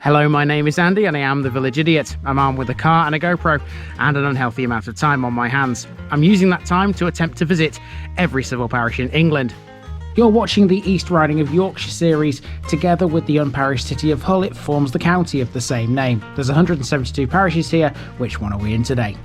Hello, my name is Andy and I am the Village Idiot. I'm armed with a car and a GoPro and an unhealthy amount of time on my hands. I'm using that time to attempt to visit every civil parish in England. You're watching the East Riding of Yorkshire series. Together with the unparished city of Hull, it forms the county of the same name. There's 172 parishes here. Which one are we in today?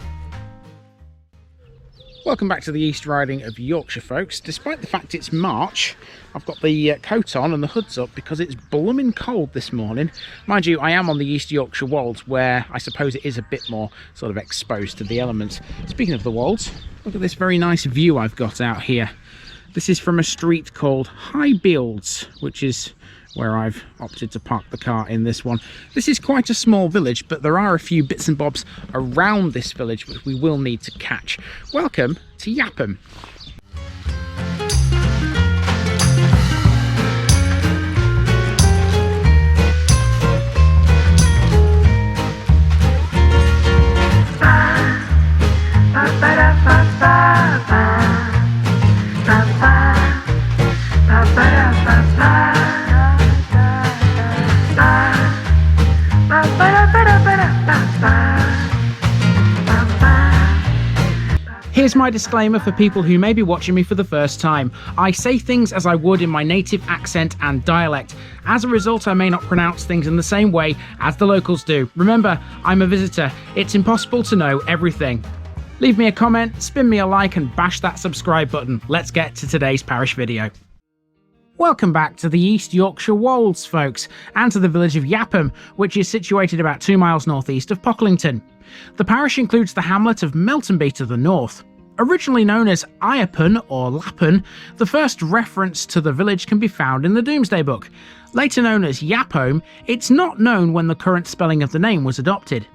Welcome back to the East Riding of Yorkshire, folks. Despite the fact it's March, I've got the coat on and the hood's up because it's blooming cold this morning. Mind you, I am on the East Yorkshire Wolds, where I suppose it is a bit more sort of exposed to the elements. Speaking of the Wolds, look at this very nice view I've got out here. This is from a street called High Beelds, which is where I've opted to park the car in this one. This is quite a small village, but there are a few bits and bobs around this village which we will need to catch. Welcome to Yapham. Here's my disclaimer for people who may be watching me for the first time. I say things as I would in my native accent and dialect. As a result, I may not pronounce things in the same way as the locals do. Remember, I'm a visitor. It's impossible to know everything. Leave me a comment, spin me a like and bash that subscribe button. Let's get to today's parish video. Welcome back to the East Yorkshire Wolds, folks, and to the village of Yapham, which is situated about 2 miles northeast of Pocklington. The parish includes the hamlet of Meltonby to the north. Originally known as Iapun or Lapun, the first reference to the village can be found in the Domesday Book. Later known as Yapome, it's not known when the current spelling of the name was adopted.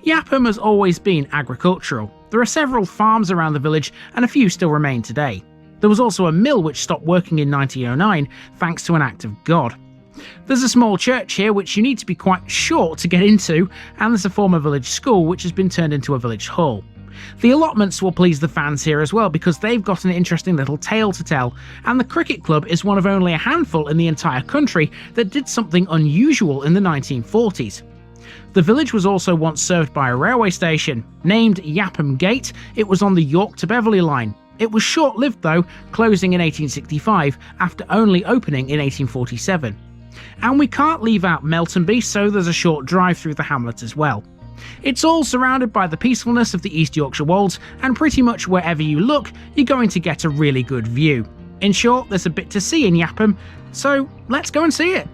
Yapham has always been agricultural. There are several farms around the village and a few still remain today. There was also a mill which stopped working in 1909 thanks to an act of God. There's a small church here which you need to be quite short to get into, and there's a former village school which has been turned into a village hall. The allotments will please the fans here as well because they've got an interesting little tale to tell, and the cricket club is one of only a handful in the entire country that did something unusual in the 1940s. The village was also once served by a railway station. Named Yapham Gate, it was on the York to Beverley line. It was short-lived though, closing in 1865 after only opening in 1847. And we can't leave out Meltonby, so there's a short drive through the hamlet as well. It's all surrounded by the peacefulness of the East Yorkshire Wolds, and pretty much wherever you look, you're going to get a really good view. In short, there's a bit to see in Yapham, so let's go and see it.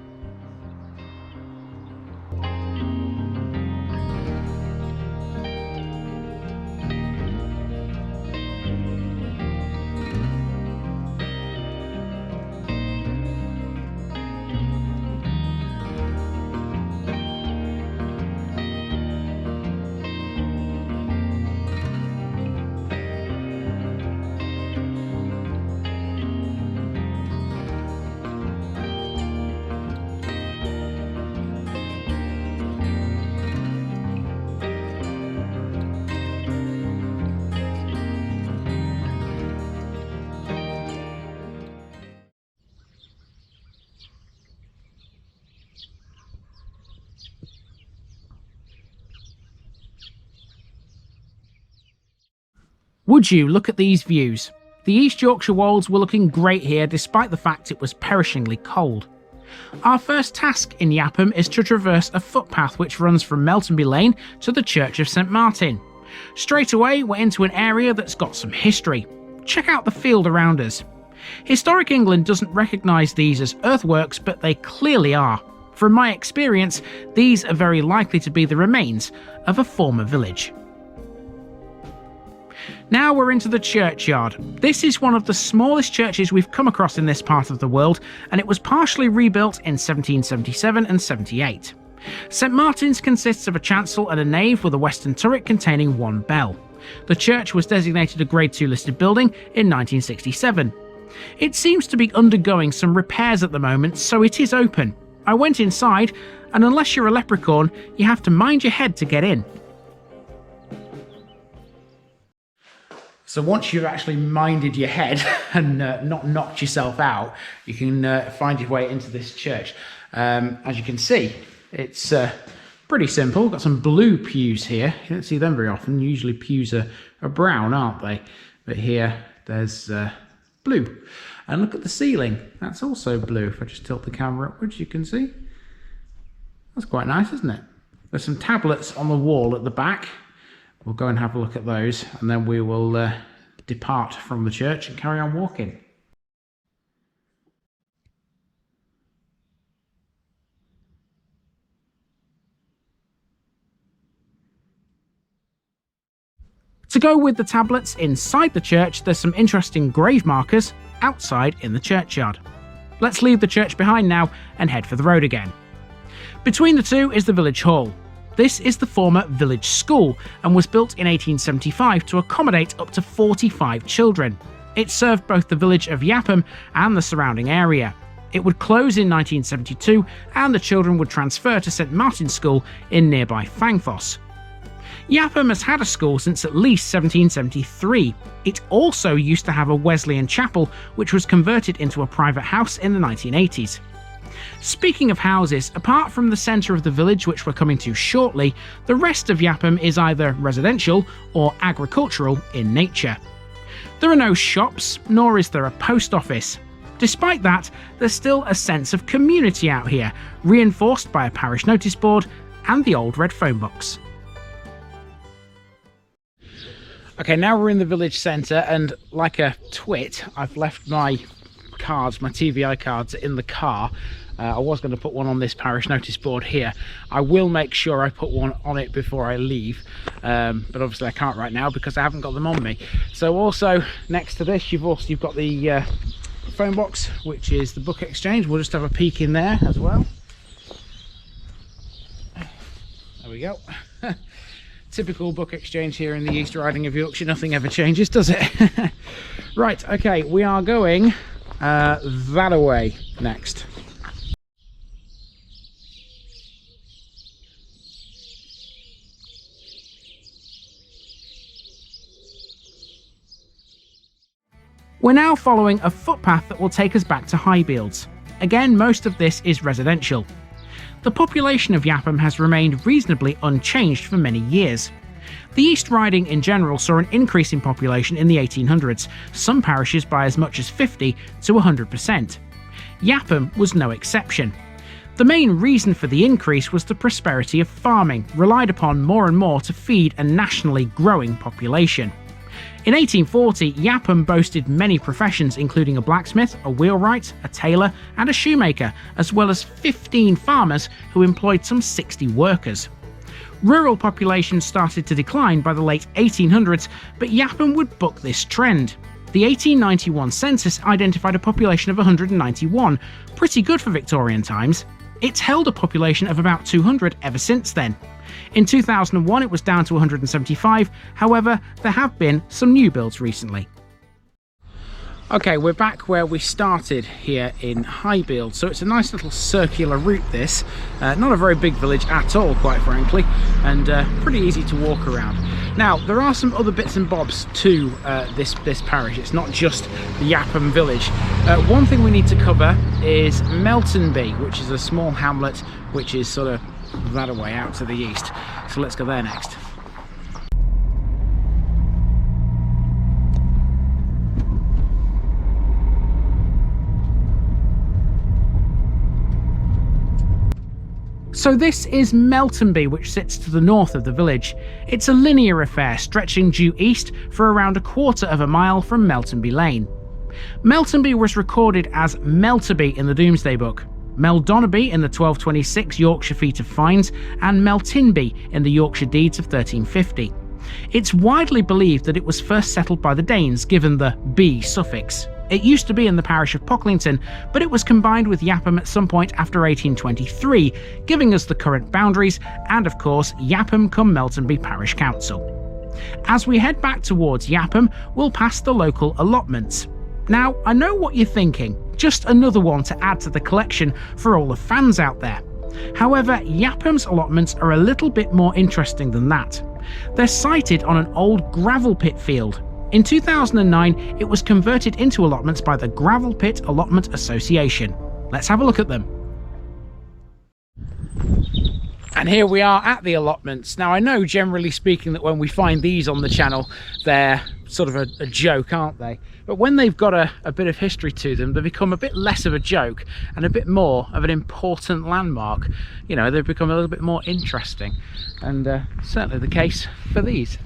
Would you look at these views? The East Yorkshire Wolds were looking great here despite the fact it was perishingly cold. Our first task in Yapham is to traverse a footpath which runs from Meltonby Lane to the Church of St Martin. Straight away we're into an area that's got some history. Check out the field around us. Historic England doesn't recognise these as earthworks, but they clearly are. From my experience, these are very likely to be the remains of a former village. Now we're into the churchyard. This is one of the smallest churches we've come across in this part of the world, and it was partially rebuilt in 1777 and 78. St Martin's consists of a chancel and a nave with a western turret containing one bell. The church was designated a Grade II listed building in 1967. It seems to be undergoing some repairs at the moment, so it is open. I went inside, and unless you're a leprechaun, you have to mind your head to get in. So once you've actually minded your head and not knocked yourself out, you can find your way into this church. As you can see, It's pretty simple. Got some blue pews here. You don't see them very often. Usually pews are brown, aren't they? But here there's blue. And look at the ceiling. That's also blue. If I just tilt the camera upwards, you can see. That's quite nice, isn't it? There's some tablets on the wall at the back. We'll go and have a look at those, and then we will depart from the church and carry on walking. To go with the tablets inside the church, there's some interesting grave markers outside in the churchyard. Let's leave the church behind now and head for the road again. Between the two is the village hall. This is the former village school and was built in 1875 to accommodate up to 45 children. It served both the village of Yapham and the surrounding area. It would close in 1972 and the children would transfer to St Martin's School in nearby Fangfoss. Yapham has had a school since at least 1773. It also used to have a Wesleyan chapel, which was converted into a private house in the 1980s. Speaking of houses, apart from the centre of the village, which we're coming to shortly, the rest of Yapham is either residential or agricultural in nature. There are no shops, nor is there a post office. Despite that, there's still a sense of community out here, reinforced by a parish notice board and the old red phone box. Okay, now we're in the village centre, and like a twit, I've left my cards, my TVI cards, in the car. I was going to put one on this parish notice board here. I will make sure I put one on it before I leave, but obviously I can't right now because I haven't got them on me. So also next to this, you've got the phone box, which is the book exchange. We'll just have a peek in there as well. There we go. Typical book exchange here in the East Riding of Yorkshire. Nothing ever changes, does it? Right, okay, we are going that away next. We're now following a footpath that will take us back to Highfields. Again, most of this is residential. The population of Yapham has remained reasonably unchanged for many years. The East Riding in general saw an increase in population in the 1800s, some parishes by as much as 50 to 100%. Yapham was no exception. The main reason for the increase was the prosperity of farming, relied upon more and more to feed a nationally growing population. In 1840, Yapham boasted many professions, including a blacksmith, a wheelwright, a tailor, and a shoemaker, as well as 15 farmers who employed some 60 workers. Rural population started to decline by the late 1800s, but Yapham would buck this trend. The 1891 census identified a population of 191, pretty good for Victorian times. It's held a population of about 200 ever since then. In 2001 it was down to 175, however there have been some new builds recently. Okay, we're back where we started here in Highfields, so it's a nice little circular route this. Not a very big village at all, quite frankly, and pretty easy to walk around. Now, there are some other bits and bobs to this parish. It's not just the Yapham village. One thing we need to cover is Meltonby, which is a small hamlet which is sort of that away out to the east. So let's go there next. So this is Meltonby, which sits to the north of the village. It's a linear affair stretching due east for around a quarter of a mile from Meltonby Lane. Meltonby was recorded as Melterby in the Domesday Book, Meldoneby in the 1226 Yorkshire Feat of Fines, and Meltinby in the Yorkshire Deeds of 1350. It's widely believed that it was first settled by the Danes, given the by suffix. It used to be in the parish of Pocklington, but it was combined with Yapham at some point after 1823, giving us the current boundaries and, of course, Yapham cum Meltonby Parish Council. As we head back towards Yapham, we'll pass the local allotments. Now, I know what you're thinking, just another one to add to the collection for all the fans out there. However, Yapham's allotments are a little bit more interesting than that. They're sited on an old gravel pit field. In 2009, it was converted into allotments by the Gravel Pit Allotment Association. Let's have a look at them. And here we are at the allotments. Now I know generally speaking that when we find these on the channel, they're sort of a joke, aren't they? But when they've got a bit of history to them, they become a bit less of a joke and a bit more of an important landmark. You know, they've become a little bit more interesting, and certainly the case for these.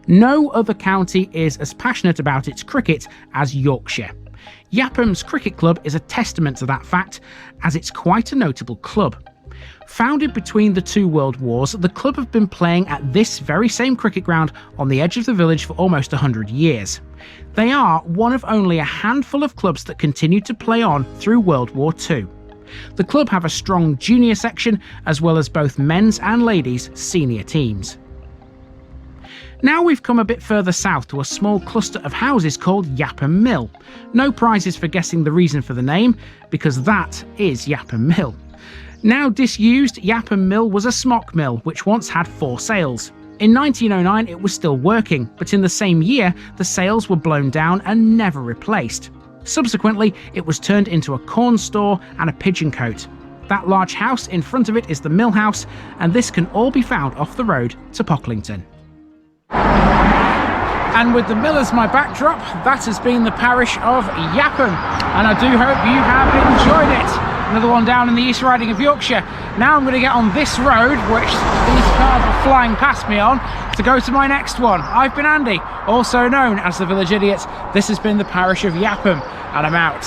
No other county is as passionate about its cricket as Yorkshire. Yapham's cricket club is a testament to that fact, as it's quite a notable club. Founded between the two world wars, the club have been playing at this very same cricket ground on the edge of the village for almost 100 years. They are one of only a handful of clubs that continue to play on through World War II. The club have a strong junior section, as well as both men's and ladies' senior teams. Now we've come a bit further south to a small cluster of houses called Yapham Mill. No prizes for guessing the reason for the name, because that is Yapham Mill. Now disused, Yapham Mill was a smock mill which once had 4 sails. In 1909 it was still working, but in the same year the sails were blown down and never replaced. Subsequently it was turned into a corn store and a pigeon cote. That large house in front of it is the mill house, and this can all be found off the road to Pocklington. And with the mill as my backdrop, that has been the parish of Yapham, and I do hope you have enjoyed it. Another one down in the East Riding of Yorkshire. Now I'm going to get on this road, which these cars are flying past me on, to go to my next one. I've been Andy, also known as the Village Idiot. This has been the parish of Yapham, and I'm out.